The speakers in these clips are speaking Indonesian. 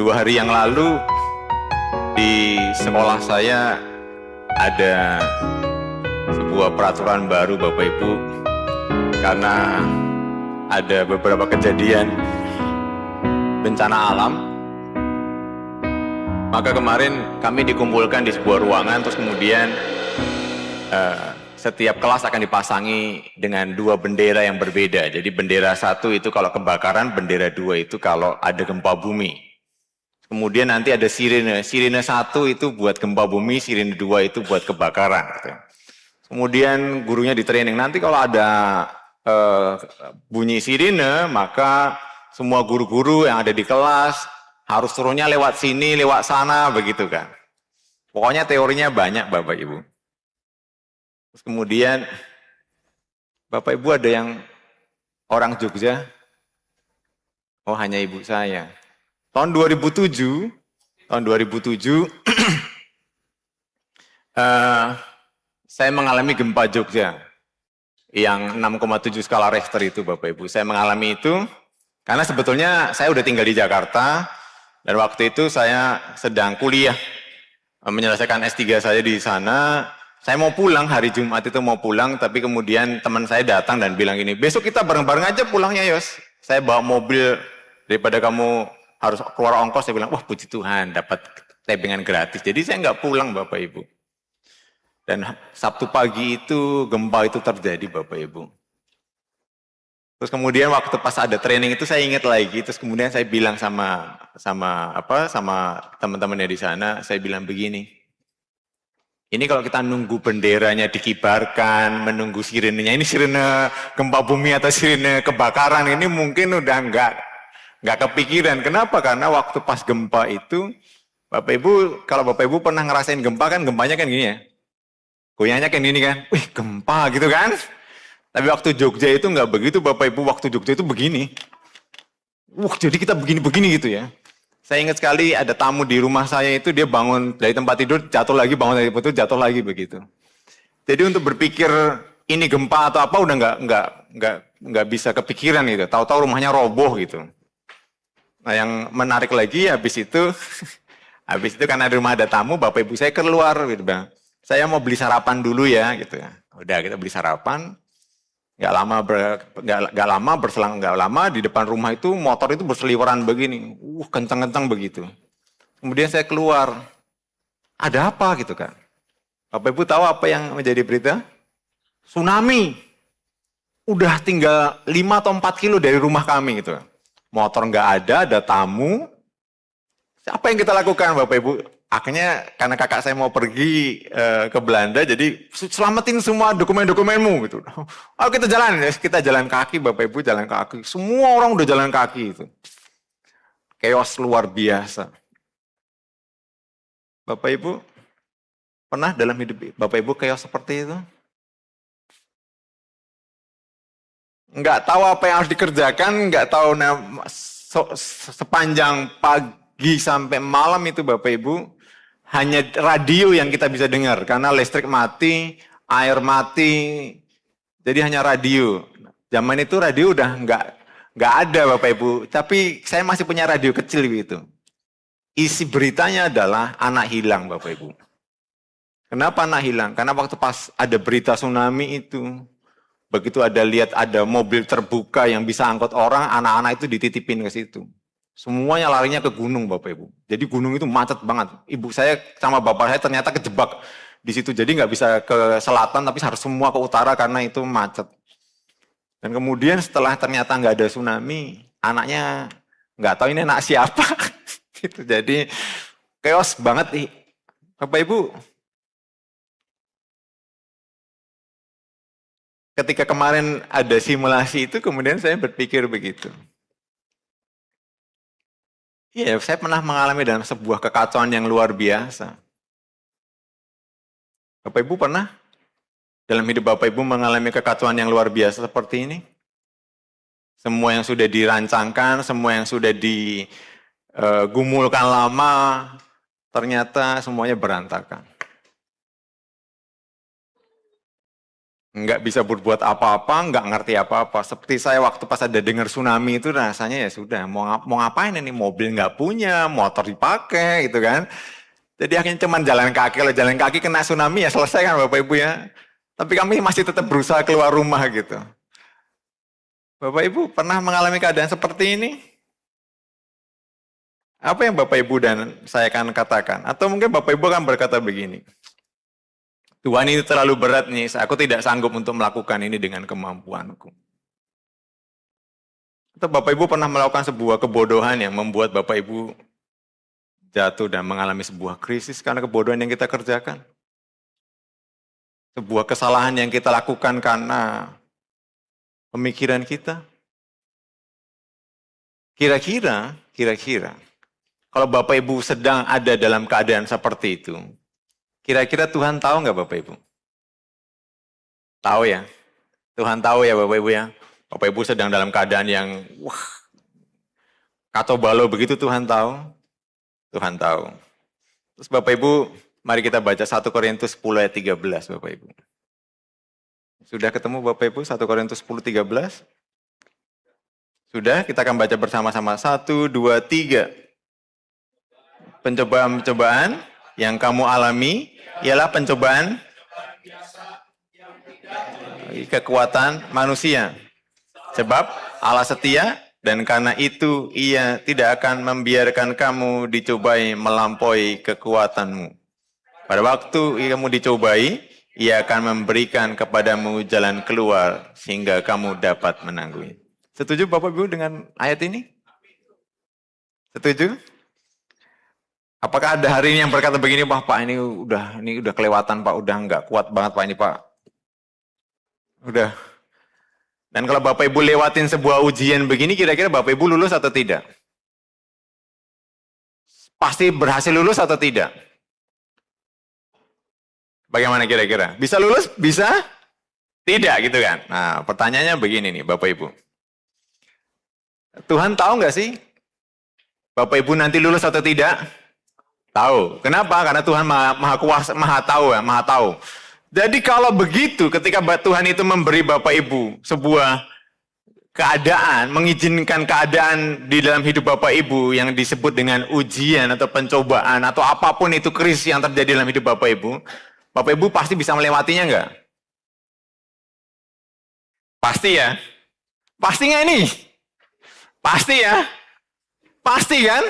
2 hari yang lalu di sekolah saya ada sebuah peraturan baru Bapak Ibu, karena ada beberapa kejadian bencana alam. Maka kemarin kami dikumpulkan di sebuah ruangan, terus kemudian setiap kelas akan dipasangi dengan 2 bendera yang berbeda. Jadi bendera 1 itu kalau kebakaran, bendera 2 itu kalau ada gempa bumi. Kemudian nanti ada sirene. Sirene 1 itu buat gempa bumi, sirene 2 itu buat kebakaran. Gitu. Kemudian gurunya di training, nanti kalau ada bunyi sirene, maka semua guru-guru yang ada di kelas harus turunnya lewat sini, lewat sana, begitu kan. Pokoknya teorinya banyak Bapak Ibu. Terus kemudian Bapak Ibu ada yang orang Jogja? Oh, hanya ibu saya. Tahun 2007 saya mengalami gempa Jogja yang 6,7 skala Richter itu Bapak Ibu. Saya mengalami itu karena sebetulnya saya udah tinggal di Jakarta dan waktu itu saya sedang kuliah menyelesaikan S3 saya di sana. Saya mau pulang hari Jumat itu mau pulang, tapi kemudian teman saya datang dan bilang gini, besok kita bareng-bareng aja pulangnya Yos. Saya bawa mobil, daripada kamu harus keluar ongkos. Saya bilang, wah puji Tuhan dapat tebengan gratis. Jadi saya nggak pulang Bapak Ibu. Dan Sabtu pagi itu gempa itu terjadi Bapak Ibu. Terus kemudian waktu pas ada training itu saya ingat lagi. Terus kemudian saya bilang sama teman-temannya di sana, saya bilang begini. Ini kalau kita nunggu benderanya dikibarkan, menunggu sirenenya, ini sirene gempa bumi atau sirene kebakaran, ini mungkin udah nggak kepikiran. Kenapa? Karena waktu pas gempa itu, Bapak Ibu, kalau Bapak Ibu pernah ngerasain gempa kan, gempanya kan gini ya. Goyangnya kan gini kan, wih gempa gitu kan. Tapi waktu Jogja itu nggak begitu Bapak Ibu, waktu Jogja itu begini. Jadi kita begini-begini gitu ya. Saya ingat sekali ada tamu di rumah saya itu, dia bangun dari tempat tidur, jatuh lagi, bangun dari tempat tidur, jatuh lagi begitu. Jadi untuk berpikir ini gempa atau apa udah nggak bisa kepikiran gitu. Tahu-tahu rumahnya roboh gitu. Nah yang menarik lagi habis itu karena di rumah ada tamu, Bapak Ibu saya keluar gitu bang. Saya mau beli sarapan dulu ya gitu ya. Udah kita beli sarapan. Gak lama di depan rumah itu motor itu berseliweran begini, kencang-kencang begitu. Kemudian saya keluar, ada apa gitu kan? Bapak Ibu tahu apa yang menjadi berita? Tsunami. Udah tinggal 5 atau 4 kilo dari rumah kami gitu. Motor nggak ada tamu. Apa yang kita lakukan Bapak Ibu? Akhirnya karena kakak saya mau pergi ke Belanda, jadi selamatin semua dokumen-dokumenmu gitu. Ayo kita jalan kaki Bapak Ibu, jalan kaki. Semua orang udah jalan kaki itu. Chaos luar biasa. Bapak Ibu, pernah dalam hidup Bapak Ibu chaos seperti itu? Nggak tahu apa yang harus dikerjakan, nggak tahu sepanjang pagi sampai malam itu Bapak Ibu, hanya radio yang kita bisa dengar karena listrik mati, air mati, jadi hanya radio. Zaman itu radio udah nggak ada Bapak Ibu, tapi saya masih punya radio kecil gitu. Isi beritanya adalah anak hilang Bapak Ibu. Kenapa anak hilang? Karena waktu pas ada berita tsunami itu, begitu lihat ada mobil terbuka yang bisa angkut orang, anak-anak itu dititipin ke situ. Semuanya larinya ke gunung Bapak Ibu. Jadi gunung itu macet banget. Ibu saya sama bapak saya ternyata kejebak di situ. Jadi nggak bisa ke selatan, tapi harus semua ke utara karena itu macet. Dan kemudian setelah ternyata nggak ada tsunami, anaknya nggak tahu ini anak siapa. Gitu. Jadi chaos banget nih. Bapak Ibu, ketika kemarin ada simulasi itu, kemudian saya berpikir begitu. Iya, saya pernah mengalami dalam sebuah kekacauan yang luar biasa. Bapak Ibu pernah dalam hidup Bapak Ibu mengalami kekacauan yang luar biasa seperti ini? Semua yang sudah dirancangkan, semua yang sudah digumulkan lama, ternyata semuanya berantakan. nggak bisa berbuat apa-apa, nggak ngerti apa-apa. Seperti saya waktu pas ada dengar tsunami itu rasanya ya sudah, mau ngapain ini, mobil nggak punya, motor dipakai gitu kan. Jadi akhirnya cuma jalan kaki, kalau jalan kaki kena tsunami ya selesai kan Bapak Ibu ya. Tapi kami masih tetap berusaha keluar rumah gitu. Bapak Ibu pernah mengalami keadaan seperti ini? Apa yang Bapak Ibu dan saya akan katakan? Atau mungkin Bapak Ibu akan berkata begini, Tuhan ini terlalu berat nih, aku tidak sanggup untuk melakukan ini dengan kemampuanku. Atau Bapak Ibu pernah melakukan sebuah kebodohan yang membuat Bapak Ibu jatuh dan mengalami sebuah krisis karena kebodohan yang kita kerjakan. Sebuah kesalahan yang kita lakukan karena pemikiran kita. Kira-kira, kalau Bapak Ibu sedang ada dalam keadaan seperti itu, kira-kira Tuhan tahu nggak Bapak Ibu? Tahu ya? Tuhan tahu ya Bapak Ibu ya? Bapak Ibu sedang dalam keadaan yang kacau balau begitu, Tuhan tahu? Tuhan tahu. Terus Bapak Ibu, mari kita baca 1 Korintus 10 ayat 13 Bapak Ibu. Sudah ketemu Bapak Ibu 1 Korintus 10 13? Sudah, kita akan baca bersama-sama. 1, 2, 3. Pencobaan-pencobaan yang kamu alami ialah pencobaan kekuatan manusia. Sebab Allah setia dan karena itu ia tidak akan membiarkan kamu dicobai melampaui kekuatanmu. Pada waktu kamu dicobai, ia akan memberikan kepadamu jalan keluar sehingga kamu dapat menanggung. Setuju Bapak Ibu dengan ayat ini? Setuju? Apakah ada hari ini yang berkata begini, Pak ini udah kelewatan Pak, udah nggak kuat banget Pak ini Pak. Udah. Dan kalau Bapak Ibu lewatin sebuah ujian begini, kira-kira Bapak Ibu lulus atau tidak? Pasti berhasil lulus atau tidak? Bagaimana kira-kira? Bisa lulus? Bisa? Tidak gitu kan? Nah pertanyaannya begini nih Bapak Ibu. Tuhan tahu nggak sih Bapak Ibu nanti lulus atau tidak? Tahu. Kenapa? Karena Tuhan maha kuasa, maha tahu ya, maha tahu. Jadi kalau begitu, ketika Tuhan itu memberi Bapak Ibu sebuah keadaan, mengizinkan keadaan di dalam hidup Bapak Ibu yang disebut dengan ujian atau pencobaan atau apapun itu krisis yang terjadi dalam hidup Bapak Ibu pasti bisa melewatinya enggak? Pasti ya? Pasti nggak ini? Pasti ya? Pasti kan?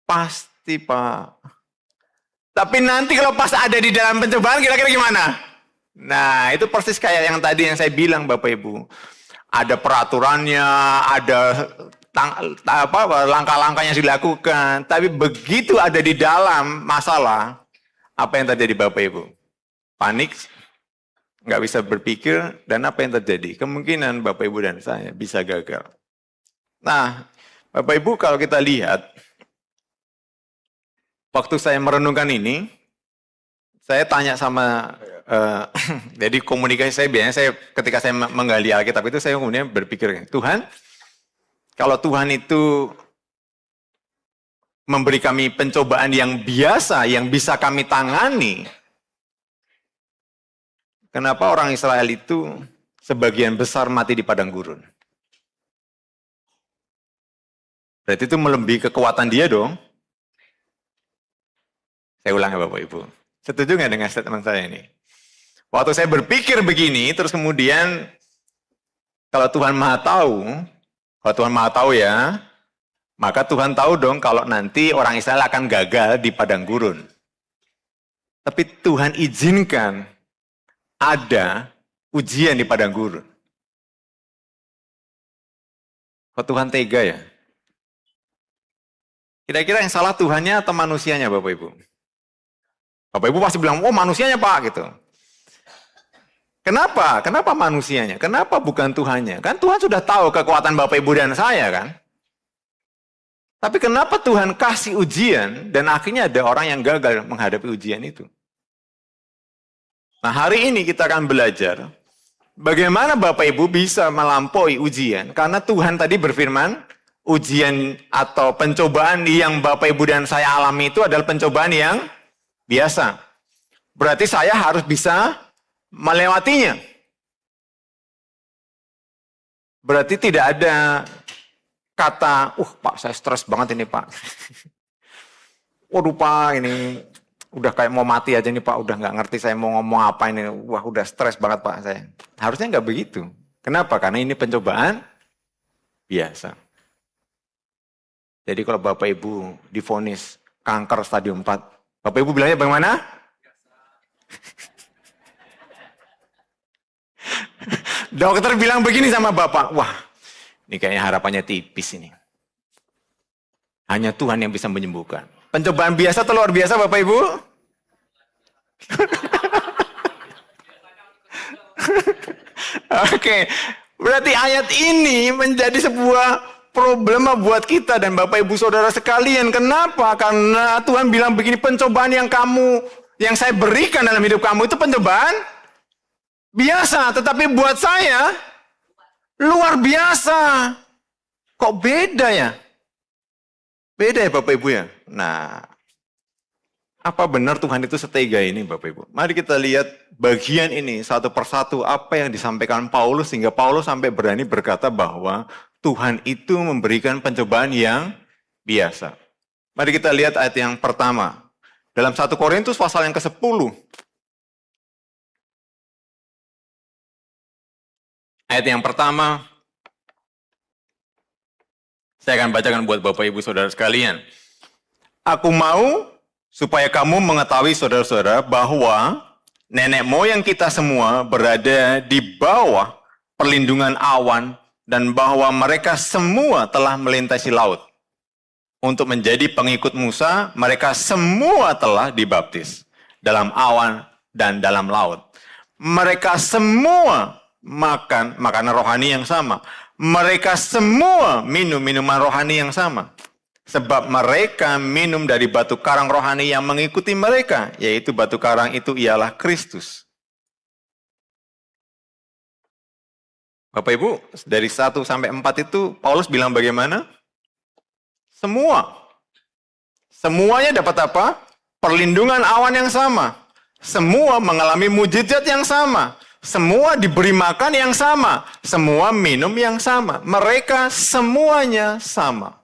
Pasti Pak. Tapi nanti kalau pas ada di dalam pencobaan kira-kira gimana? Nah itu persis kayak yang tadi yang saya bilang Bapak Ibu. Ada peraturannya, ada langkah-langkah yang dilakukan. Tapi begitu ada di dalam masalah, apa yang terjadi Bapak Ibu? Panik, nggak bisa berpikir, dan apa yang terjadi? Kemungkinan Bapak Ibu dan saya bisa gagal. Nah, Bapak Ibu kalau kita lihat, waktu saya merenungkan ini, saya tanya sama, jadi komunikasi saya biasanya ketika saya menggali Alkitab itu saya kemudian berpikir, Tuhan, kalau Tuhan itu memberi kami pencobaan yang biasa, yang bisa kami tangani, kenapa orang Israel itu sebagian besar mati di padang gurun? Berarti itu melebihi kekuatan dia dong. Saya ulang ya Bapak Ibu. Setuju nggak dengan statement saya ini? Waktu saya berpikir begini, terus kemudian kalau Tuhan Maha Tahu ya, maka Tuhan tahu dong kalau nanti orang Israel akan gagal di padang gurun. Tapi Tuhan izinkan ada ujian di padang gurun. Kok Tuhan tega ya? Kira-kira yang salah Tuhannya atau manusianya Bapak Ibu? Bapak Ibu pasti bilang, oh manusianya Pak gitu. Kenapa? Kenapa manusianya? Kenapa bukan Tuhannya? Kan Tuhan sudah tahu kekuatan Bapak Ibu dan saya kan? Tapi kenapa Tuhan kasih ujian dan akhirnya ada orang yang gagal menghadapi ujian itu? Nah hari ini kita akan belajar bagaimana Bapak Ibu bisa melampaui ujian. Karena Tuhan tadi berfirman, ujian atau pencobaan yang Bapak Ibu dan saya alami itu adalah pencobaan yang biasa. Berarti saya harus bisa melewatinya. Berarti tidak ada kata, Pak saya stres banget ini Pak. Waduh Pak ini udah kayak mau mati aja nih Pak, udah nggak ngerti saya mau ngomong apa ini. Wah udah stres banget Pak saya. Harusnya nggak begitu. Kenapa? Karena ini pencobaan biasa. Jadi kalau Bapak Ibu divonis kanker stadium 4, Bapak Ibu bilangnya bagaimana? Dokter bilang begini sama Bapak, wah ini kayaknya harapannya tipis ini. Hanya Tuhan yang bisa menyembuhkan. Pencobaan biasa atau luar biasa Bapak Ibu? Oke, berarti ayat ini menjadi sebuah problema buat kita dan Bapak Ibu Saudara sekalian. Kenapa? Karena Tuhan bilang begini, pencobaan yang saya berikan dalam hidup kamu itu pencobaan biasa, tetapi buat saya luar biasa. Kok beda ya? Beda ya Bapak Ibu ya? Nah, apa benar Tuhan itu setega ini Bapak Ibu? Mari kita lihat bagian ini satu persatu apa yang disampaikan Paulus sehingga Paulus sampai berani berkata bahwa Tuhan itu memberikan pencobaan yang biasa. Mari kita lihat ayat yang pertama. Dalam 1 Korintus pasal yang ke-10. Ayat yang pertama. Saya akan bacakan buat Bapak Ibu Saudara sekalian. Aku mau supaya kamu mengetahui saudara-saudara bahwa nenek moyang kita semua berada di bawah perlindungan awan dan bahwa mereka semua telah melintasi laut. Untuk menjadi pengikut Musa, mereka semua telah dibaptis dalam awan dan dalam laut. Mereka semua makan makanan rohani yang sama. Mereka semua minum minuman rohani yang sama. Sebab mereka minum dari batu karang rohani yang mengikuti mereka, yaitu batu karang itu ialah Kristus. Bapak Ibu, dari 1 sampai 4 itu Paulus bilang bagaimana? Semua. Semuanya dapat apa? Perlindungan awan yang sama. Semua mengalami mujizat yang sama. Semua diberi makan yang sama. Semua minum yang sama. Mereka semuanya sama.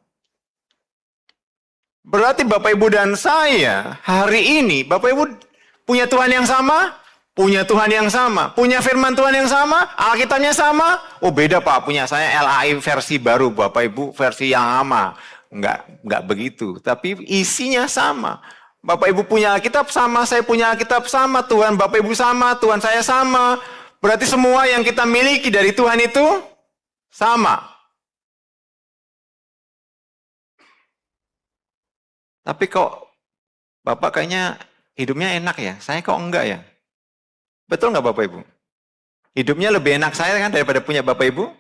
Berarti Bapak Ibu dan saya hari ini, Bapak Ibu punya Tuhan yang sama? Punya Tuhan yang sama, punya firman Tuhan yang sama, Alkitabnya sama. Oh beda Pak, punya saya LAI versi baru, Bapak Ibu versi yang lama. Enggak begitu, tapi isinya sama. Bapak Ibu punya Alkitab sama, saya punya Alkitab sama, Tuhan Bapak Ibu sama, Tuhan saya sama. Berarti semua yang kita miliki dari Tuhan itu sama. Tapi kok Bapak kayaknya hidupnya enak ya, saya kok enggak ya? Betul nggak Bapak Ibu? Hidupnya lebih enak saya kan daripada punya Bapak Ibu?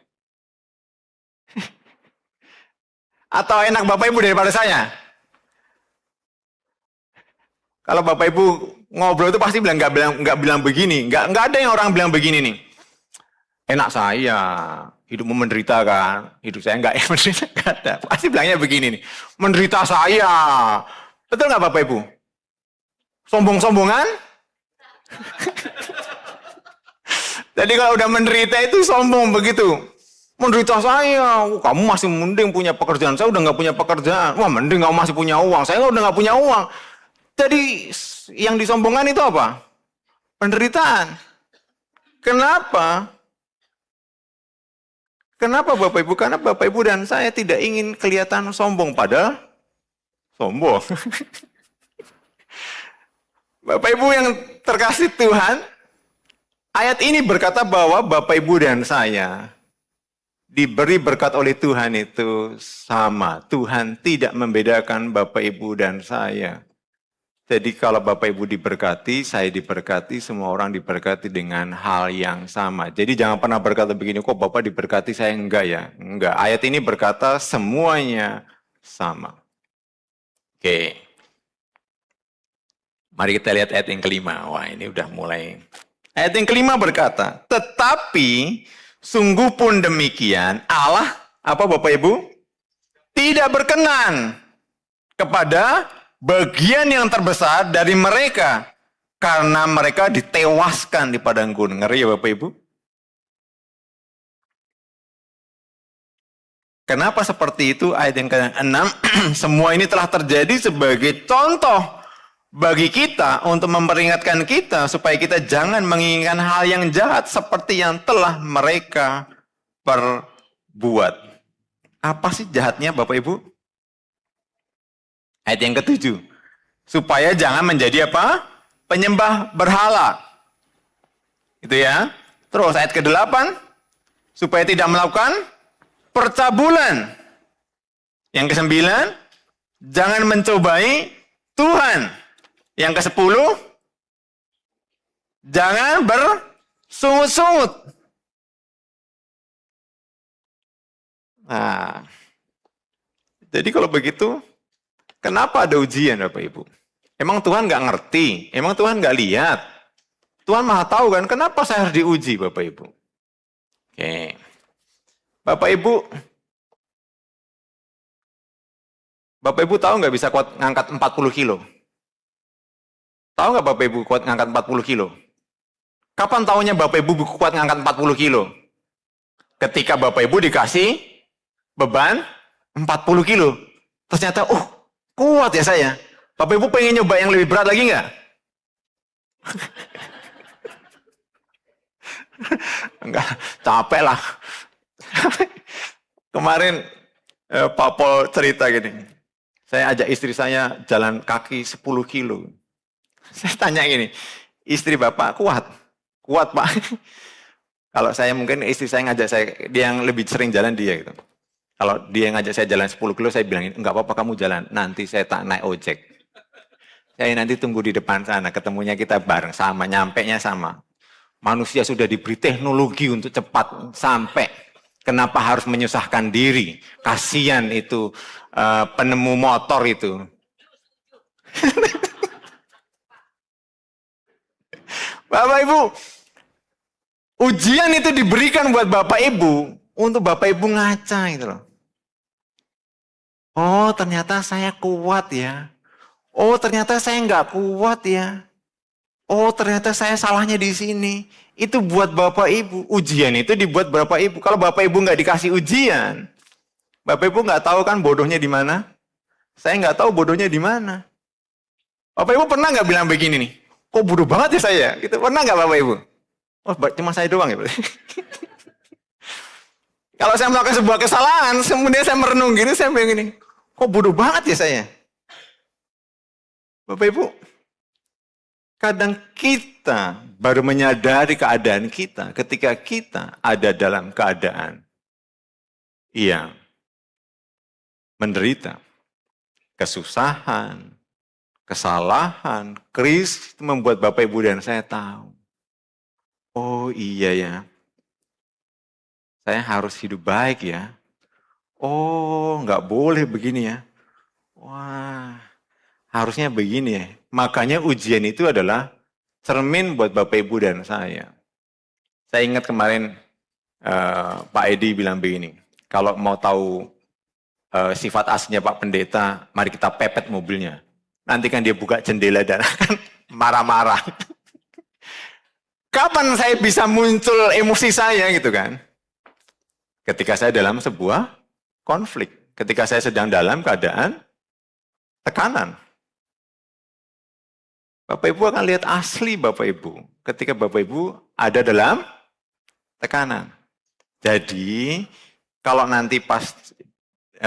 Atau enak Bapak Ibu daripada saya? Kalau Bapak Ibu ngobrol itu pasti nggak bilang begini, nggak ada yang orang bilang begini nih. Enak saya, hidupmu menderita kan? Hidup saya nggak menderita, nggak ada. Pasti bilangnya begini nih, menderita saya. Betul nggak Bapak Ibu? Sombong-sombongan? Jadi kalau udah menderita itu sombong begitu. Menderita saya, kamu masih mending punya pekerjaan, saya udah nggak punya pekerjaan. Wah mending kamu masih punya uang, saya udah nggak punya uang. Jadi yang disombongkan itu apa? Penderitaan. Kenapa? Kenapa Bapak Ibu? Karena Bapak Ibu dan saya tidak ingin kelihatan sombong, padahal sombong. Bapak Ibu yang terkasih Tuhan, ayat ini berkata bahwa Bapak Ibu dan saya diberi berkat oleh Tuhan itu sama. Tuhan tidak membedakan Bapak Ibu dan saya. Jadi kalau Bapak Ibu diberkati, saya diberkati, semua orang diberkati dengan hal yang sama. Jadi jangan pernah berkata begini, kok Bapak diberkati saya enggak ya? Enggak, ayat ini berkata semuanya sama. Oke. Mari kita lihat ayat yang kelima. Wah ini udah mulai. Ayat yang kelima berkata, tetapi sungguh pun demikian Allah, apa Bapak Ibu? Tidak berkenan kepada bagian yang terbesar dari mereka. karena mereka ditewaskan di padang gurun. Ngeri ya Bapak Ibu? Kenapa seperti itu? Ayat yang ke-6, semua ini telah terjadi sebagai contoh bagi kita untuk memperingatkan kita supaya kita jangan menginginkan hal yang jahat seperti yang telah mereka perbuat. Apa sih jahatnya Bapak Ibu? Ayat yang ke-7, supaya jangan menjadi apa? Penyembah berhala. Itu ya. Terus ayat ke-8, supaya tidak melakukan percabulan. Yang ke-9, jangan mencobai Tuhan. Yang ke-10, jangan bersungut-sungut. Nah, jadi kalau begitu, kenapa ada ujian Bapak Ibu? Emang Tuhan nggak ngerti? Emang Tuhan nggak lihat? Tuhan maha tahu kan, kenapa saya harus diuji Bapak Ibu? Oke. Bapak Ibu tahu nggak bisa kuat ngangkat 40 kilo? Tahu nggak Bapak Ibu kuat ngangkat 40 kilo? Kapan tahunya Bapak Ibu kuat ngangkat 40 kilo? Ketika Bapak Ibu dikasih beban 40 kilo. Ternyata, kuat ya saya. Bapak Ibu pengen nyoba yang lebih berat lagi nggak? Enggak, capek lah. Kemarin Pak Pol cerita gini, saya ajak istri saya jalan kaki 10 kilo. Saya tanya gini, istri Bapak kuat? Kuat Pak. Kalau saya mungkin istri saya ngajak saya, dia yang lebih sering jalan dia gitu. Kalau dia ngajak saya jalan 10 kilo, saya bilang, enggak apa-apa kamu jalan, nanti saya tak naik ojek. Saya nanti tunggu di depan sana, ketemunya kita bareng, sama, nyampenya sama. Manusia sudah diberi teknologi untuk cepat sampai. Kenapa harus menyusahkan diri? Kasihan itu penemu motor itu. Bapak Ibu, ujian itu diberikan buat Bapak Ibu, untuk Bapak Ibu ngaca gitu loh. Oh ternyata saya kuat ya. Oh ternyata saya nggak kuat ya. Oh ternyata saya salahnya di sini. Itu buat Bapak Ibu. Ujian itu dibuat Bapak Ibu. Kalau Bapak Ibu nggak dikasih ujian, Bapak Ibu nggak tahu kan bodohnya di mana? Saya nggak tahu bodohnya di mana. Bapak Ibu pernah nggak bilang begini nih? Kok bodoh banget ya saya? Gitu pernah nggak Bapak Ibu? Oh cuma saya doang ya berarti. Kalau saya melakukan sebuah kesalahan, kemudian saya merenung gini, saya bilang gini, kok bodoh banget ya saya? Bapak Ibu, kadang kita baru menyadari keadaan kita ketika kita ada dalam keadaan yang menderita, kesusahan, kesalahan, krisis itu membuat Bapak Ibu dan saya tahu. Oh iya ya, saya harus hidup baik ya. Oh nggak boleh begini ya. Wah harusnya begini ya. Makanya ujian itu adalah cermin buat Bapak Ibu dan saya. Saya ingat kemarin Pak Edi bilang begini, kalau mau tahu sifat aslinya Pak Pendeta, mari kita pepet mobilnya. Nanti kan dia buka jendela dan akan marah-marah. Kapan saya bisa muncul emosi saya gitu kan? Ketika saya dalam sebuah konflik. Ketika saya sedang dalam keadaan tekanan. Bapak Ibu akan lihat asli Bapak Ibu. Ketika Bapak Ibu ada dalam tekanan. Jadi, kalau nanti pas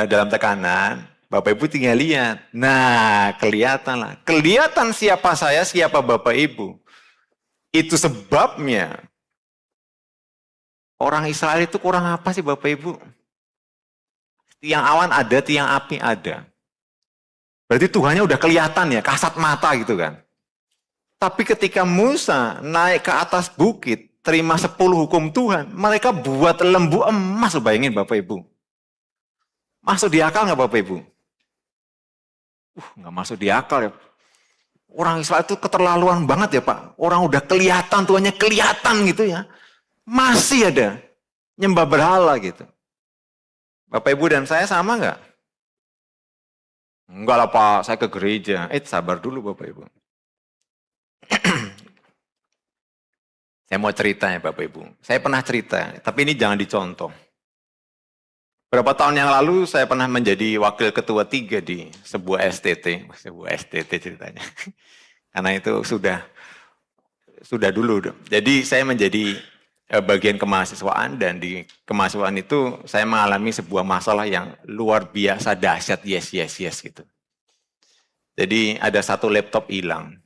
dalam tekanan, Bapak Ibu tinggal lihat. Nah, kelihatan lah. Kelihatan siapa saya, siapa Bapak Ibu. Itu sebabnya orang Israel itu kurang apa sih Bapak Ibu? Tiang awan ada, tiang api ada. Berarti Tuhannya udah kelihatan ya, kasat mata gitu kan. Tapi ketika Musa naik ke atas bukit, terima 10 hukum Tuhan, mereka buat lembu emas, bayangin Bapak Ibu. Masuk di akal nggak Bapak Ibu? Nggak masuk di akal ya. Orang Israel itu keterlaluan banget ya Pak. Orang udah kelihatan, Tuhannya kelihatan gitu ya. Masih ada nyembah berhala gitu. Bapak Ibu dan saya sama nggak? Enggak lah Pak, saya ke gereja. Sabar dulu Bapak Ibu. Saya mau cerita ya Bapak Ibu. Saya pernah cerita, tapi ini jangan dicontoh. Berapa tahun yang lalu saya pernah menjadi wakil ketua 3 di sebuah STT. Sebuah STT ceritanya. Karena itu sudah dulu. Jadi saya menjadi bagian kemahasiswaan, dan di kemahasiswaan itu saya mengalami sebuah masalah yang luar biasa dahsyat, yes gitu. Jadi ada satu laptop hilang.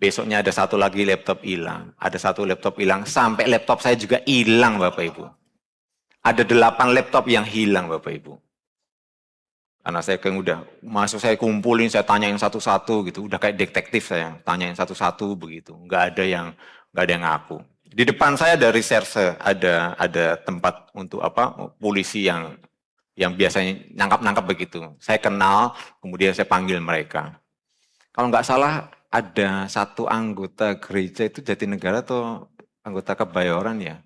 Besoknya ada satu lagi laptop hilang. Ada satu laptop hilang. Sampai laptop saya juga hilang Bapak Ibu. Ada 8 laptop yang hilang Bapak Ibu. Karena saya kan udah masuk, saya kumpulin, saya tanyain satu-satu gitu. Udah kayak detektif saya, tanyain satu-satu begitu. Nggak ada yang ngaku. Di depan saya ada reserse, ada tempat untuk polisi yang biasanya nangkap begitu. Saya kenal, kemudian saya panggil mereka. Kalau nggak salah ada satu anggota gereja itu Jatinegara atau anggota Kebayoran ya.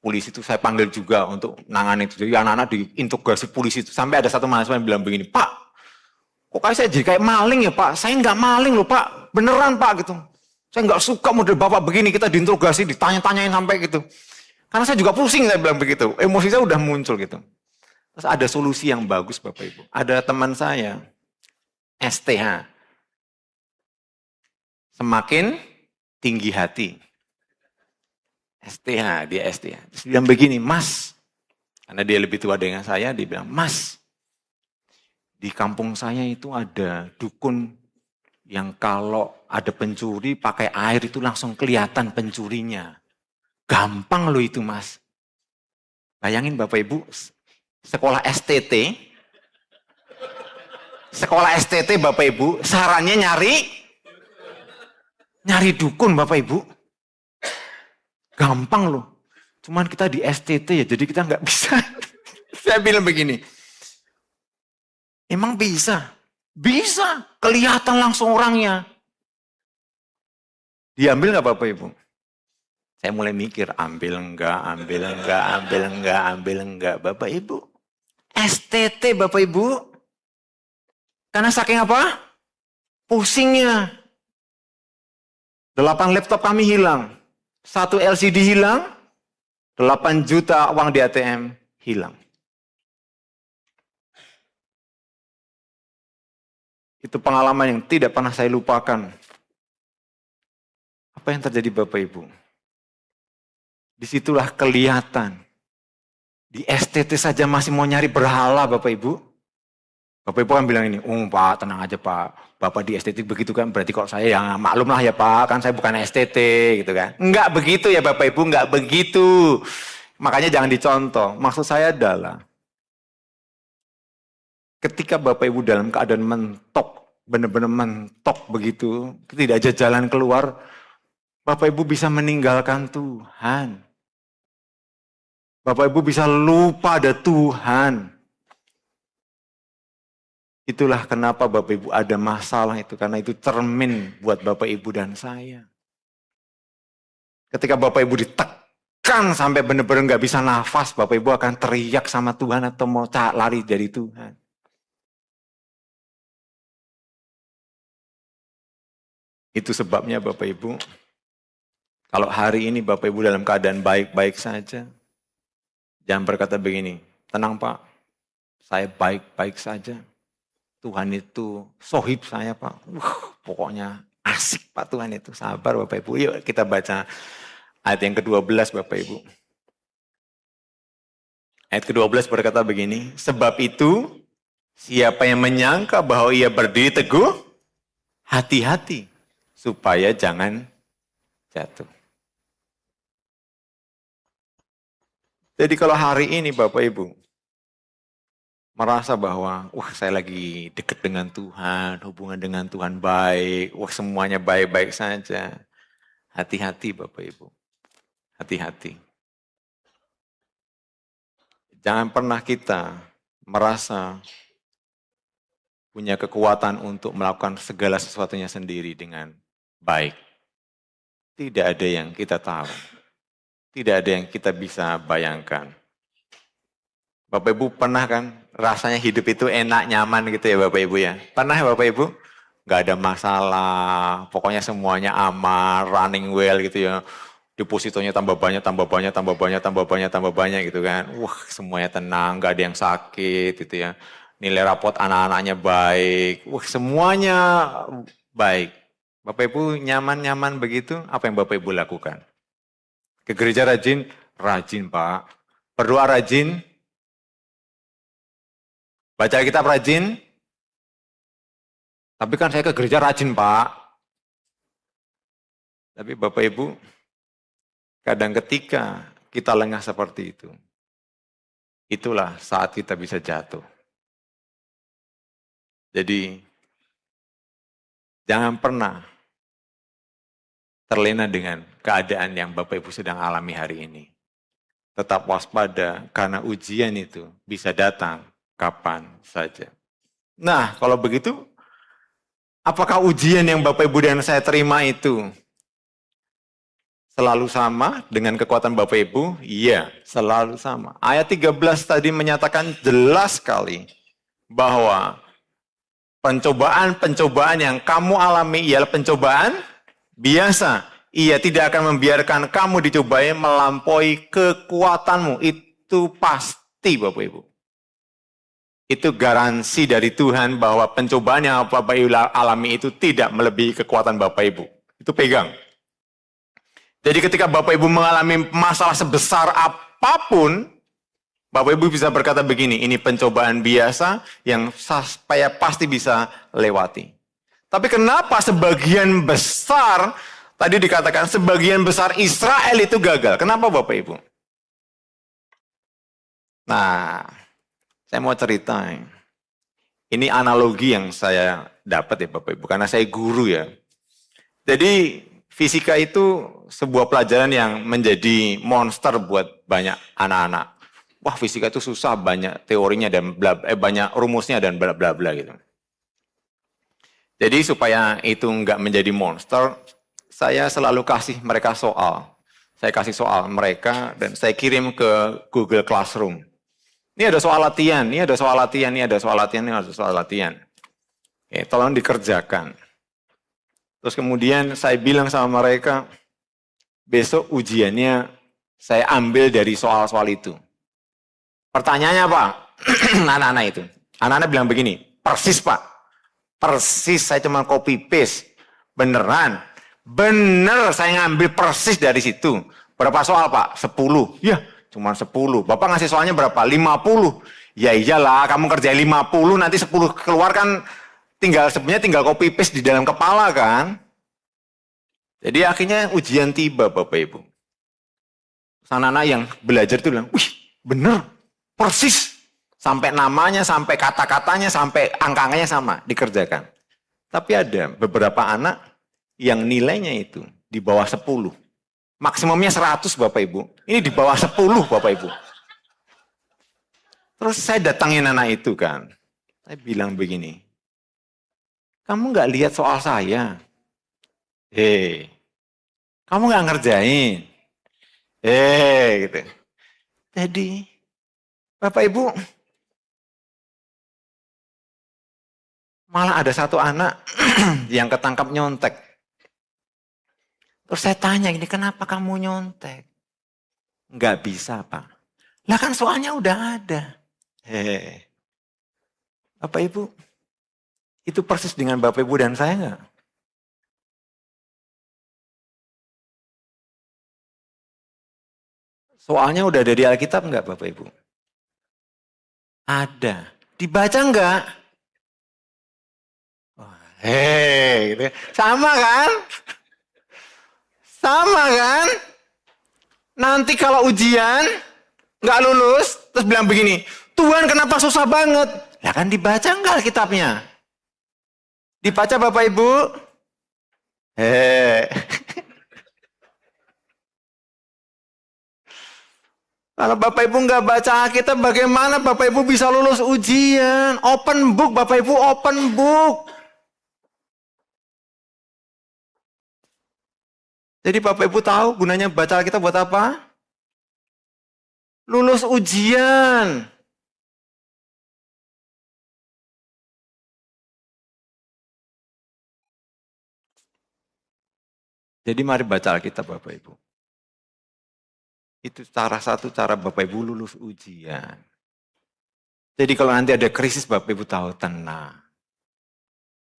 Polisi itu saya panggil juga untuk nangani itu. Jadi anak-anak diintegrasi polisi itu. Sampai ada satu mahasiswa yang bilang begini, Pak, kok kayak saya jadi kayak maling ya Pak? Saya nggak maling loh Pak, beneran Pak gitu. Saya nggak suka model Bapak begini, kita diinterogasi, ditanya-tanyain sampai gitu. Karena saya juga pusing, saya bilang begitu. Emosi saya udah muncul gitu. Terus ada solusi yang bagus Bapak Ibu. Ada teman saya, STH. Semakin tinggi hati. STH, dia STH. Terus dia bilang begini, Mas, karena dia lebih tua dengan saya, dia bilang, Mas, di kampung saya itu ada dukun yang kalau ada pencuri pakai air itu langsung kelihatan pencurinya. Gampang loh itu Mas. Bayangin Bapak Ibu, sekolah STT Bapak Ibu, sarannya nyari dukun Bapak Ibu. Gampang loh. Cuman kita di STT ya, jadi kita nggak bisa. Saya bilang begini, emang bisa? Bisa, kelihatan langsung orangnya. Diambil nggak Bapak Ibu? Saya mulai mikir, ambil enggak. Bapak Ibu, STT Bapak Ibu. Karena saking apa? Pusingnya. 8 laptop kami hilang. 1 LCD hilang, 8 juta uang di ATM hilang. Itu pengalaman yang tidak pernah saya lupakan. Apa yang terjadi Bapak Ibu? Disitulah kelihatan. Di STT saja masih mau nyari berhala Bapak Ibu. Bapak Ibu kan bilang ini, Pak tenang aja Pak, Bapak di STT begitu kan, berarti kalau saya ya maklum lah ya Pak, kan saya bukan STT gitu kan. Enggak begitu ya Bapak Ibu, enggak begitu. Makanya jangan dicontoh. Maksud saya adalah, ketika Bapak Ibu dalam keadaan mentok, benar-benar mentok begitu, tidak ada jalan keluar, Bapak Ibu bisa meninggalkan Tuhan. Bapak Ibu bisa lupa ada Tuhan. Itulah kenapa Bapak Ibu ada masalah itu, karena itu cermin buat Bapak Ibu dan saya. Ketika Bapak Ibu ditekan sampai benar-benar nggak bisa nafas, Bapak Ibu akan teriak sama Tuhan atau mau lari dari Tuhan. Itu sebabnya Bapak Ibu, kalau hari ini Bapak Ibu dalam keadaan baik-baik saja, jangan berkata begini, tenang Pak, saya baik-baik saja. Tuhan itu sohib saya Pak. Pokoknya asik Pak Tuhan itu. Sabar Bapak Ibu. Yuk kita baca ayat yang ke-12 Bapak Ibu. Ayat ke-12 berkata begini. Sebab itu siapa yang menyangka bahwa ia berdiri teguh, hati-hati supaya jangan jatuh. Jadi kalau hari ini Bapak Ibu merasa bahwa, saya lagi dekat dengan Tuhan, hubungan dengan Tuhan baik, semuanya baik-baik saja. Hati-hati Bapak Ibu, hati-hati. Jangan pernah kita merasa punya kekuatan untuk melakukan segala sesuatunya sendiri dengan baik. Tidak ada yang kita tahu, tidak ada yang kita bisa bayangkan. Bapak Ibu pernah kan rasanya hidup itu enak, nyaman gitu ya Bapak Ibu ya? Pernah ya Bapak Ibu? Gak ada masalah, pokoknya semuanya aman, running well gitu ya. Depositonya tambah banyak, tambah banyak, tambah banyak, tambah banyak, tambah banyak gitu kan. Wah, semuanya tenang, nggak ada yang sakit gitu ya. Nilai rapot anak-anaknya baik. Wah, semuanya baik. Bapak Ibu nyaman-nyaman begitu, apa yang Bapak Ibu lakukan? Ke gereja rajin? Rajin, Pak. Berdoa rajin? Baca kitab rajin? Tapi kan saya ke gereja rajin, Pak. Tapi Bapak Ibu, kadang ketika kita lengah seperti itu, itulah saat kita bisa jatuh. Jadi, jangan pernah terlena dengan keadaan yang Bapak Ibu sedang alami hari ini. Tetap waspada karena ujian itu bisa datang kapan saja. Nah, kalau begitu, apakah ujian yang Bapak Ibu dan saya terima itu selalu sama dengan kekuatan Bapak Ibu? Iya, selalu sama. Ayat 13 tadi menyatakan jelas sekali bahwa pencobaan-pencobaan yang kamu alami ialah pencobaan biasa. Ia tidak akan membiarkan kamu dicobai melampaui kekuatanmu. Itu pasti Bapak Ibu. Itu garansi dari Tuhan bahwa pencobaan yang Bapak Ibu alami itu tidak melebihi kekuatan Bapak Ibu. Itu pegang. Jadi ketika Bapak Ibu mengalami masalah sebesar apapun, Bapak Ibu bisa berkata begini, ini pencobaan biasa yang saya pasti bisa lewati. Tapi kenapa sebagian besar, tadi dikatakan sebagian besar Israel itu gagal. Kenapa Bapak Ibu? Nah, saya mau cerita. Ini analogi yang saya dapat ya Bapak Ibu, karena saya guru ya. Jadi fisika itu sebuah pelajaran yang menjadi monster buat banyak anak-anak. Wah, fisika itu susah, banyak teorinya dan banyak rumusnya dan bla bla bla gitu. Jadi supaya itu nggak menjadi monster, saya selalu kasih mereka soal. Saya kasih soal mereka dan saya kirim ke Google Classroom. Ini ada soal latihan, ini ada soal latihan, ini ada soal latihan, ini ada soal latihan. Oke, tolong dikerjakan. Terus kemudian saya bilang sama mereka, besok ujiannya saya ambil dari soal-soal itu. Pertanyaannya Pak, anak-anak itu. Anak-anak bilang begini, persis Pak, persis saya cuma copy paste. Beneran, bener saya ngambil persis dari situ. Berapa soal Pak? 10. Ya, cuma 10. Bapak ngasih soalnya berapa? 50. Ya iyalah, kamu kerjain 50, nanti 10 keluar kan sebenarnya tinggal copy paste di dalam kepala kan. Jadi akhirnya ujian tiba Bapak Ibu. Anak-anak yang belajar itu bilang, wih bener, persis. Sampai namanya, sampai kata-katanya, sampai angka-angkanya sama, dikerjakan. Tapi ada beberapa anak yang nilainya itu di bawah 10. Maksimumnya 100 Bapak Ibu. Ini di bawah 10 Bapak Ibu. Terus saya datangin anak itu kan. Saya bilang begini, kamu nggak lihat soal saya? Kamu nggak ngerjain? Gitu. Jadi, Bapak Ibu, malah ada satu anak yang ketangkap nyontek. Terus saya tanya, ini kenapa kamu nyontek? Nggak bisa, Pak. Lah kan soalnya udah ada. Bapak Ibu, itu persis dengan Bapak Ibu dan saya nggak? Soalnya udah ada di Alkitab nggak Bapak Ibu? Ada. Dibaca nggak? Gitu. Sama kan? Sama kan? Nanti kalau ujian nggak lulus, terus bilang begini, Tuhan kenapa susah banget? Ya kan dibaca nggak Alkitabnya? Dibaca Bapak Ibu? Kalau Bapak Ibu nggak baca Alkitab, bagaimana Bapak Ibu bisa lulus ujian? Open book, Bapak Ibu, open book. Jadi Bapak Ibu tahu gunanya baca Alkitab buat apa? Lulus ujian. Jadi mari baca Alkitab Bapak Ibu. Itu satu cara Bapak Ibu lulus ujian. Jadi kalau nanti ada krisis Bapak Ibu tahu, tenang.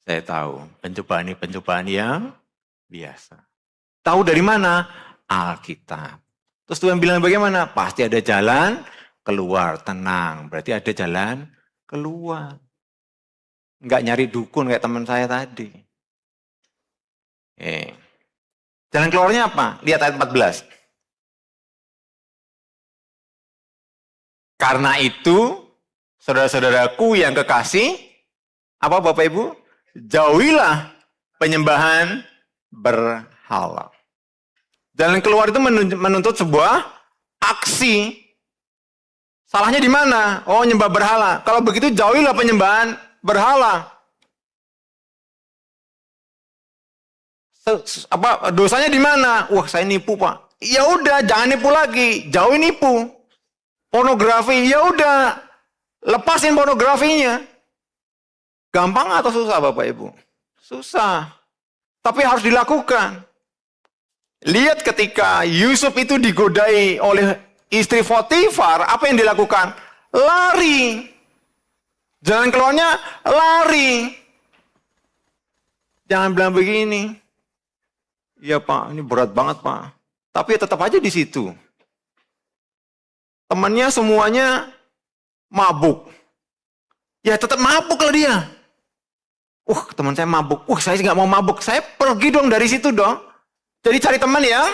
Saya tahu, pencobaan ini pencobaan yang biasa. Tahu dari mana? Alkitab. Terus Tuhan bilang bagaimana? Pasti ada jalan keluar, tenang. Berarti ada jalan keluar. Enggak nyari dukun kayak teman saya tadi. Jalan keluarnya apa? Lihat ayat 14. Karena itu, saudara-saudaraku yang kekasih, apa Bapak Ibu? Jauhilah penyembahan berhala. Jalan keluar itu menuntut sebuah aksi. Salahnya di mana? Oh, nyembah berhala. Kalau begitu jauhilah penyembahan berhala. Dosanya di mana? Wah, saya nipu, Pak. Ya udah, jangan nipu lagi. Jauhi nipu. Pornografi, ya udah. Lepasin pornografinya. Gampang atau susah, Bapak Ibu? Susah. Tapi harus dilakukan. Lihat ketika Yusuf itu digodai oleh istri Potifar, apa yang dilakukan? Lari. Jalan keluarnya lari. Jangan bilang begini. Ya Pak, ini berat banget Pak. Tapi tetap aja di situ. Temannya semuanya mabuk. Ya tetap mabuk lah dia. Teman saya mabuk. Saya nggak mau mabuk. Saya pergi dong dari situ dong. Jadi cari teman yang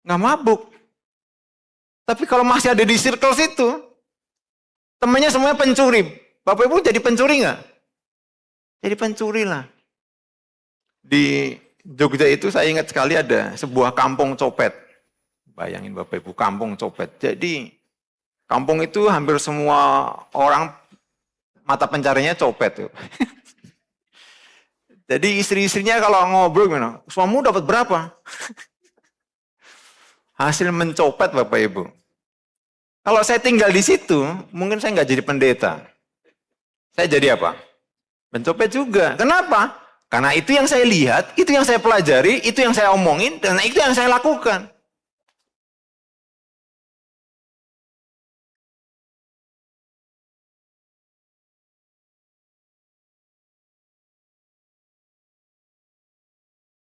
nggak mabuk. Tapi kalau masih ada di circle situ, temannya semuanya pencuri. Bapak Ibu jadi pencuri nggak? Jadi pencuri lah. Di Jogja itu saya ingat sekali ada sebuah kampung copet. Bayangin Bapak Ibu, kampung copet. Jadi kampung itu hampir semua orang mata pencarinya copet. Jadi istri-istrinya kalau ngobrol gimana? Suamimu dapat berapa? Hasil mencopet Bapak Ibu. Kalau saya tinggal di situ, mungkin saya nggak jadi pendeta. Saya jadi apa? Mencopet juga. Kenapa? Karena itu yang saya lihat, itu yang saya pelajari, itu yang saya omongin, dan itu yang saya lakukan.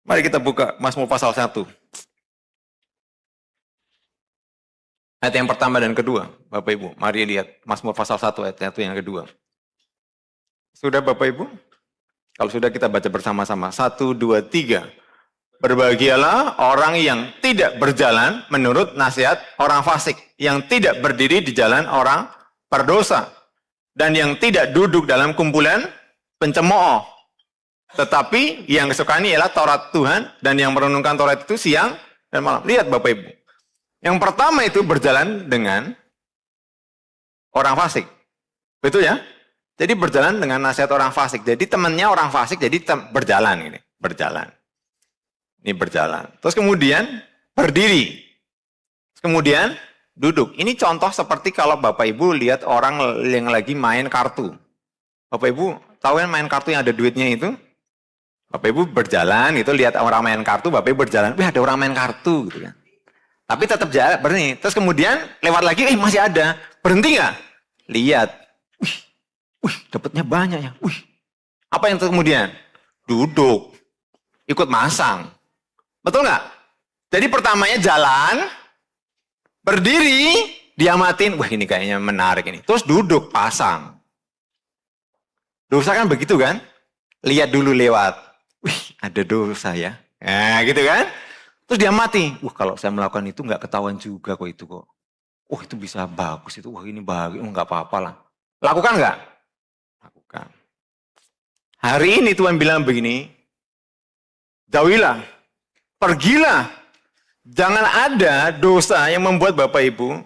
Mari kita buka Mazmur pasal 1. Ayat yang pertama dan kedua, Bapak Ibu. Mari lihat Mazmur pasal 1 ayat 1 yang kedua. Sudah Bapak Ibu? Kalau sudah kita baca bersama-sama. 1, 2, 3. Berbahagialah orang yang tidak berjalan menurut nasihat orang fasik, yang tidak berdiri di jalan orang berdosa, dan yang tidak duduk dalam kumpulan pencemooh. Tetapi yang disukani ialah Taurat Tuhan, dan yang merenungkan Taurat itu siang dan malam. Lihat Bapak Ibu. Yang pertama itu berjalan dengan orang fasik. Betul ya? Jadi berjalan dengan nasihat orang fasik. Jadi temannya orang fasik, jadi berjalan ini, berjalan. Ini berjalan. Terus kemudian berdiri. Terus kemudian duduk. Ini contoh seperti kalau Bapak Ibu lihat orang yang lagi main kartu. Bapak Ibu tahu kan main kartu yang ada duitnya itu? Bapak Ibu berjalan, itu lihat orang main kartu, Bapak Ibu berjalan, ada orang main kartu gitu kan. Tapi tetap jalan, berhenti. Terus kemudian lewat lagi, masih ada. Berhenti nggak? Lihat. Dapatnya banyak ya. Apa yang kemudian? Duduk. Ikut masang. Betul nggak? Jadi pertamanya jalan, berdiri, diamatin. Ini kayaknya menarik ini. Terus duduk, pasang. Dosa kan begitu kan? Lihat dulu lewat. Ada dosa ya. Nah gitu kan? Terus dia mati. Kalau saya melakukan itu nggak ketahuan juga kok itu kok. Itu bisa bagus itu. Ini bagus. Nggak apa-apa lah. Lakukan nggak? Lakukan. Hari ini Tuhan bilang begini. Jauhilah. Pergilah. Jangan ada dosa yang membuat Bapak Ibu.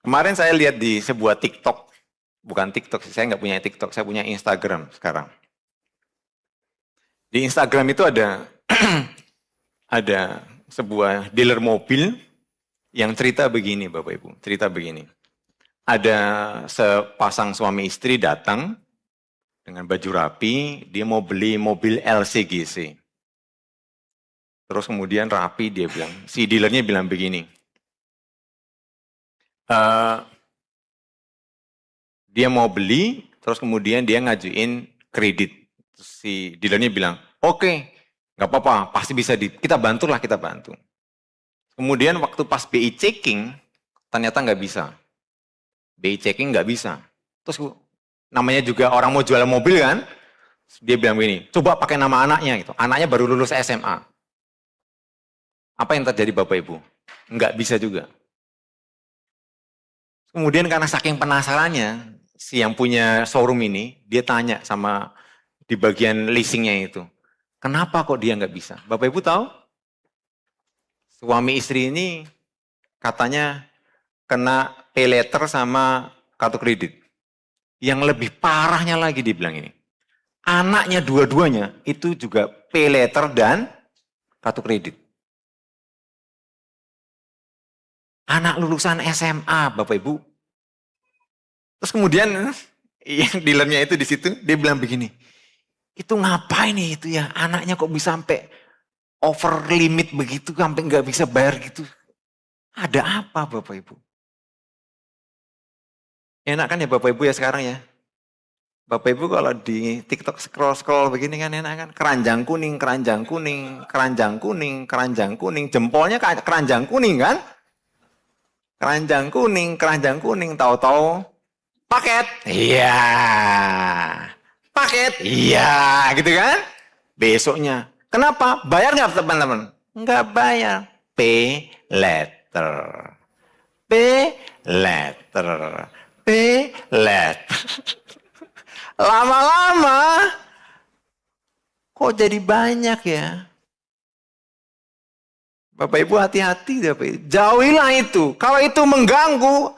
Kemarin saya lihat di sebuah TikTok. Bukan TikTok, saya nggak punya TikTok. Saya punya Instagram sekarang. Di Instagram itu ada ada sebuah dealer mobil yang cerita begini Bapak Ibu, cerita begini. Ada sepasang suami istri datang dengan baju rapi, dia mau beli mobil LCGC. Terus kemudian rapi dia bilang, si dealernya bilang begini, dia mau beli, terus kemudian dia ngajuin kredit. Terus si dealernya bilang, oke, nggak apa-apa, pasti bisa kita bantulah, kita bantu. Kemudian waktu pas BI checking, ternyata nggak bisa. BI checking nggak bisa. Terus namanya juga orang mau jual mobil kan, dia bilang begini, coba pakai nama anaknya gitu. Anaknya baru lulus SMA. Apa yang terjadi Bapak Ibu? Nggak bisa juga. Kemudian karena saking penasarannya, si yang punya showroom ini, dia tanya sama di bagian leasingnya itu, kenapa kok dia nggak bisa? Bapak Ibu tahu? Suami istri ini katanya kena pay letter sama kartu kredit. Yang lebih parahnya lagi dibilang ini, anaknya dua-duanya itu juga pay letter dan kartu kredit. Anak lulusan SMA, Bapak Ibu. Terus kemudian yang dealernya itu di situ, dia bilang begini, itu ngapain nih itu ya, anaknya kok bisa sampai over limit begitu, sampai nggak bisa bayar gitu. Ada apa Bapak Ibu? Enak kan ya Bapak Ibu ya sekarang ya? Bapak Ibu kalau di TikTok scroll-scroll begini kan enak kan? Keranjang kuning, keranjang kuning, keranjang kuning, keranjang kuning. Jempolnya keranjang kuning kan? Keranjang kuning, tahu-tahu paket. Iya. Paket. Iya, gitu kan? Besoknya. Kenapa? Bayar nggak teman-teman? Nggak bayar. Pay letter. Pay letter. Pay letter. Lama-lama kok jadi banyak ya? Bapak Ibu hati-hati, jauhilah itu. Kalau itu mengganggu,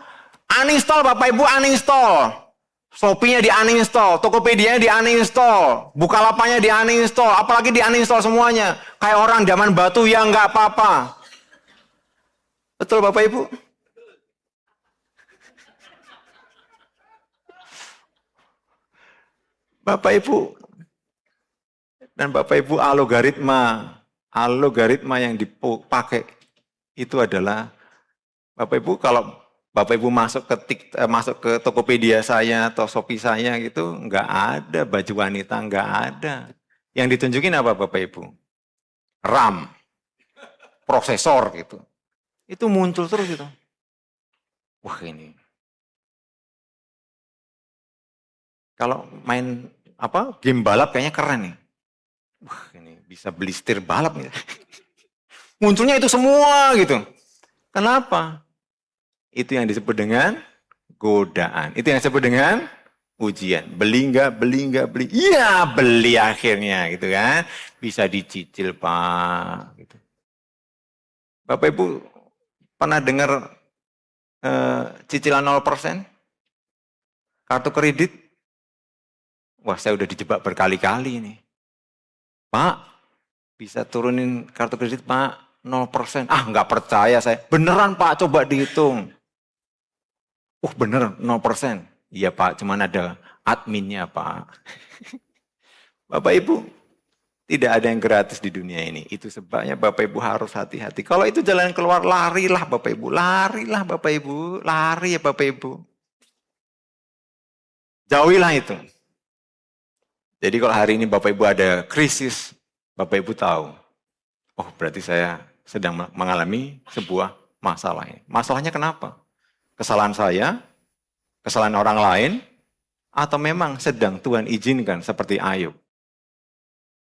uninstall Bapak Ibu, uninstall. Shopee-nya di uninstall, Tokopedia di uninstall, Bukalapanya di uninstall, apalagi di uninstall semuanya. Kayak orang zaman batu ya nggak apa-apa. Betul Bapak Ibu? Bapak Ibu dan Bapak Ibu, algoritma yang dipakai itu adalah, Bapak Ibu kalau Bapak Ibu masuk ke Tokopedia saya atau Shopee saya gitu, nggak ada baju wanita, nggak ada. Yang ditunjukin apa Bapak Ibu? RAM, prosesor gitu. Itu muncul terus gitu. Wah ini. Kalau main game balap kayaknya keren nih. Wah ini bisa beli setir balap gitu. Munculnya itu semua gitu. Kenapa? Itu yang disebut dengan godaan. Itu yang disebut dengan ujian. Beli enggak, beli. Iya, beli akhirnya gitu kan. Bisa dicicil, Pak. Gitu. Bapak Ibu pernah dengar cicilan 0%? Kartu kredit? Wah, saya udah dijebak berkali-kali ini. Pak, bisa turunin kartu kredit, Pak? 0%. Ah, nggak percaya saya. Beneran, Pak, coba dihitung. Bener 0%. Iya Pak, cuman ada adminnya Pak. Bapak Ibu, tidak ada yang gratis di dunia ini. Itu sebabnya Bapak Ibu harus hati-hati. Kalau itu jalan keluar, larilah Bapak Ibu. Larilah Bapak Ibu. Lari ya Bapak Ibu. Jauhilah itu. Jadi kalau hari ini Bapak Ibu ada krisis, Bapak Ibu tahu. Oh berarti saya sedang mengalami sebuah masalah. Masalahnya kenapa? Kesalahan saya, kesalahan orang lain, atau memang sedang Tuhan izinkan seperti Ayub.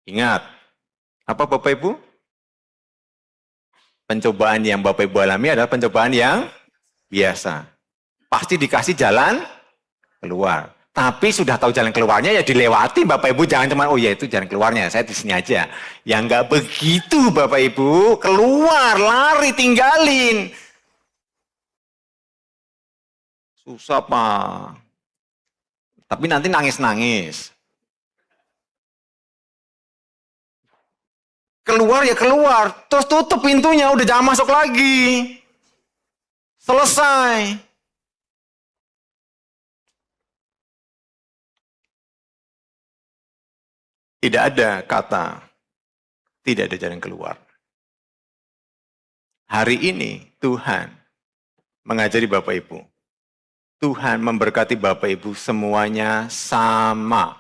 Ingat, apa Bapak Ibu? Pencobaan yang Bapak Ibu alami adalah pencobaan yang biasa. Pasti dikasih jalan keluar. Tapi sudah tahu jalan keluarnya ya dilewati Bapak Ibu. Jangan cuma, oh ya itu jalan keluarnya, saya di sini aja. Ya nggak begitu Bapak Ibu. Keluar, lari, tinggalin. Susah Pak. Tapi nanti nangis-nangis. Keluar ya keluar, terus tutup pintunya, udah jangan masuk lagi. Selesai. Tidak ada kata, tidak ada jalan keluar. Hari ini Tuhan mengajari Bapak Ibu. Tuhan memberkati Bapak Ibu semuanya sama.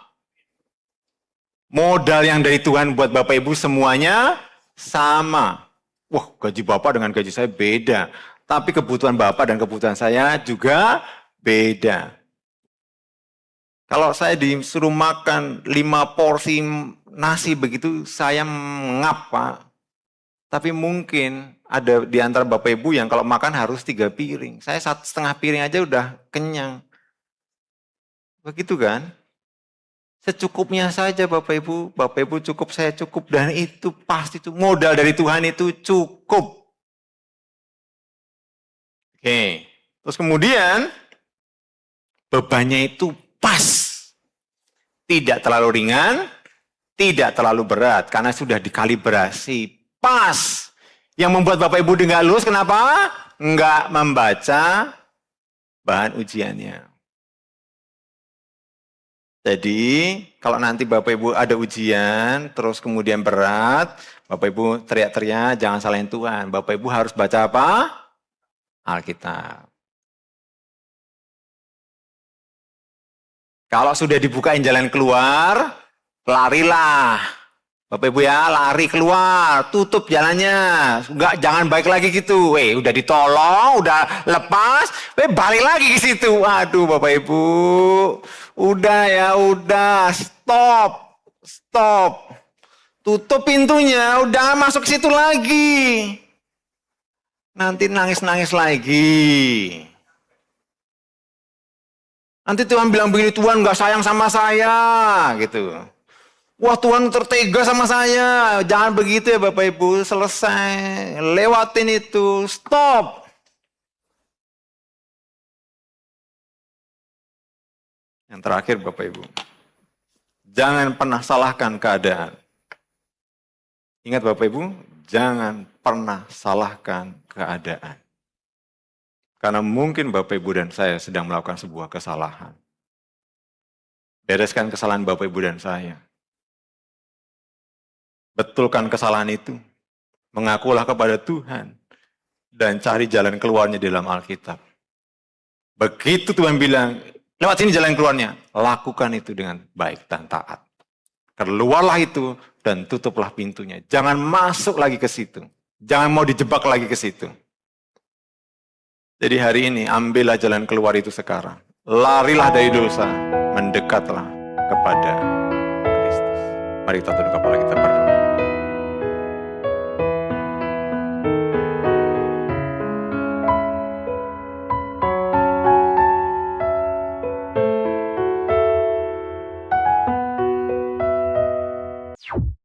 Modal yang dari Tuhan buat Bapak Ibu semuanya sama. Wah, gaji Bapak dengan gaji saya beda. Tapi kebutuhan Bapak dan kebutuhan saya juga beda. Kalau saya disuruh makan 5 porsi nasi begitu, saya mengapa? Tapi mungkin ada di antara Bapak Ibu yang kalau makan harus 3 piring. Saya 1,5 piring aja udah kenyang. Begitu kan? Secukupnya saja Bapak Ibu cukup, saya cukup. Dan itu pasti itu modal dari Tuhan itu cukup. Oke, terus kemudian bebannya itu pas. Tidak terlalu ringan, tidak terlalu berat. Karena sudah dikalibrasi. Pas. Yang membuat Bapak Ibu nggak lulus, kenapa? Nggak membaca bahan ujiannya. Jadi, kalau nanti Bapak Ibu ada ujian, terus kemudian berat, Bapak Ibu teriak-teriak, jangan salahin Tuhan. Bapak Ibu harus baca apa? Alkitab. Kalau sudah dibukain jalan keluar, larilah. Bapak Ibu ya, lari keluar, tutup jalannya. Enggak, jangan balik lagi gitu. Udah ditolong, udah lepas, balik lagi ke situ. Aduh Bapak Ibu, udah ya, udah, stop. Tutup pintunya, udah masuk ke situ lagi. Nanti nangis-nangis lagi. Nanti Tuhan bilang begini, Tuhan nggak sayang sama saya, gitu. Wah Tuhan tertega sama saya, jangan begitu ya Bapak Ibu, selesai, lewatin itu, stop. Yang terakhir Bapak Ibu, jangan pernah salahkan keadaan. Ingat Bapak Ibu, jangan pernah salahkan keadaan. Karena mungkin Bapak Ibu dan saya sedang melakukan sebuah kesalahan. Bereskan kesalahan Bapak Ibu dan saya. Betulkan kesalahan itu. Mengakulah kepada Tuhan. Dan cari jalan keluarnya di dalam Alkitab. Begitu Tuhan bilang, lewat sini jalan keluarnya. Lakukan itu dengan baik dan taat. Keluarlah itu dan tutuplah pintunya. Jangan masuk lagi ke situ. Jangan mau dijebak lagi ke situ. Jadi hari ini ambillah jalan keluar itu sekarang. Larilah dari dosa, mendekatlah kepada Kristus. Mari kita tunduk kepala kita berdoa.